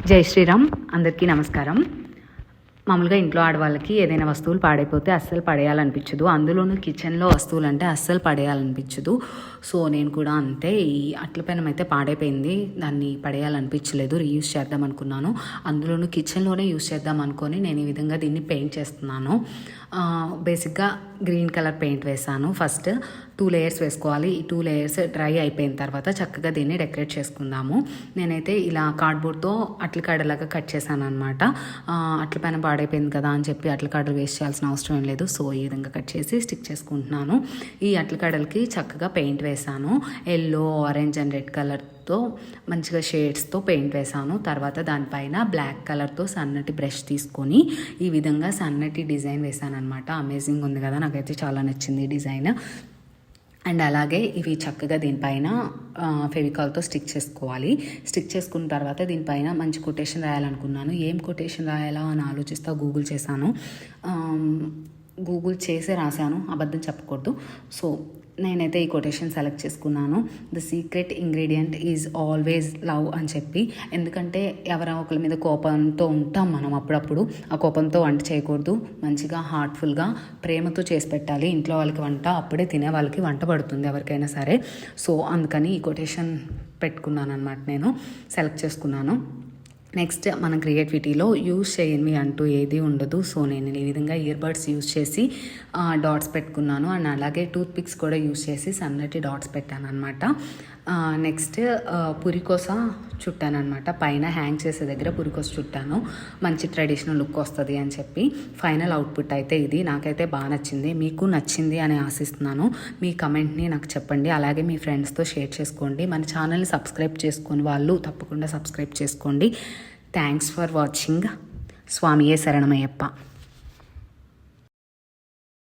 జై శ్రీరామ్. అందరికీ నమస్కారం. మామూలుగా ఇంట్లో ఆడవాళ్ళకి ఏదైనా వస్తువులు పాడైపోతే అస్సలు పడేయాలనిపించదు. అందులోనూ కిచెన్లో వస్తువులు అంటే అస్సలు పడేయాలనిపించదు. సో నేను కూడా అంతే. ఈ అట్ల పెనం అయితే పాడైపోయింది, దాన్ని పడేయాలనిపించలేదు, రీయూజ్ చేద్దాం అనుకున్నాను. అందులోనూ కిచెన్లోనే యూజ్ చేద్దాం అనుకొని నేను ఈ విధంగా దీన్ని పెయింట్ చేస్తున్నాను. బేసిక్గా గ్రీన్ కలర్ పెయింట్ వేసాను. ఫస్ట్ 2 లేయర్స్ వేసుకోవాలి. ఈ 2 లేయర్స్ డ్రై అయిపోయిన తర్వాత చక్కగా దీన్ని డెకరేట్ చేసుకుందాము. నేనైతే ఇలా కార్డ్బోర్డ్తో అట్ల కాడలాగా కట్ చేశాను అనమాట. అట్ల పైన పాడైపోయింది కదా అని చెప్పి అట్ల కాడలు వేస్ట్ చేయాల్సిన అవసరం ఏం లేదు. సో ఈ విధంగా కట్ చేసి స్టిక్ చేసుకుంటున్నాను. ఈ అట్ల కాడలకి చక్కగా పెయింట్ వేసాను. ఎల్లో, ఆరెంజ్ అండ్ రెడ్ కలర్తో మంచిగా షేడ్స్తో పెయింట్ వేసాను. తర్వాత దానిపైన బ్లాక్ కలర్తో సన్నటి బ్రష్ తీసుకొని ఈ విధంగా సన్నటి డిజైన్ వేసాను అనమాట. అమేజింగ్ ఉంది కదా, నాకైతే చాలా నచ్చింది ఈ డిజైన్. అండ్ అలాగే ఇవి చక్కగా దీనిపైన ఫెవికాల్తో స్టిక్ చేసుకోవాలి. స్టిక్ చేసుకున్న తర్వాత దీనిపైన మంచి కొటేషన్ రాయాలనుకున్నాను. ఏం కొటేషన్ రాయాలా అని ఆలోచిస్తా గూగుల్ చేశాను. గూగుల్ చేసే రాశాను, అబద్ధం చెప్పకూడదు. సో నేనైతే ఈ కొటేషన్ సెలెక్ట్ చేసుకున్నాను. The secret ingredient is always love అని చెప్పి. ఎందుకంటే ఎవరో ఒకరి మీద కోపంతో ఉంటాం మనం అప్పుడప్పుడు. ఆ కోపంతో వంట చేయకూడదు, మంచిగా హార్ట్ఫుల్గా ప్రేమతో చేసి పెట్టాలి ఇంట్లో వాళ్ళకి వంట. అప్పుడే తినే వాళ్ళకి వంట పడుతుంది ఎవరికైనా సరే. సో అందుకని ఈ కొటేషన్ పెట్టుకున్నాను అనమాట, నేను సెలెక్ట్ చేసుకున్నాను. నెక్స్ట్ మన క్రియేటివిటీలో యూజ్ చేయనివి అంటూ ఏది ఉండదు. సో నేను ఈ విధంగా ఇయర్ బడ్స్ యూజ్ చేసి డాట్స్ పెట్టుకున్నాను. అండ్ అలాగే టూత్ పిక్స్ కూడా యూజ్ చేసి సన్నటి డాట్స్ పెట్టాను అనమాట. నెక్స్ట్ పురికోస చుట్టాను అనమాట. పైన హ్యాంగ్ చేసే దగ్గర పురికోస చుట్టాను, మంచి ట్రెడిషనల్ లుక్ వస్తుంది అని చెప్పి. ఫైనల్ అవుట్పుట్ అయితే ఇది. నాకైతే బాగా నచ్చింది, మీకు నచ్చింది అని ఆశిస్తున్నాను. మీ కమెంట్ని నాకు చెప్పండి, అలాగే మీ ఫ్రెండ్స్తో షేర్ చేసుకోండి. మన ఛానల్ని సబ్స్క్రైబ్ చేసుకొని వాళ్ళు తప్పకుండా సబ్స్క్రైబ్ చేసుకోండి. Thanks for watching. స్వామియే శరణమయ్యప్ప.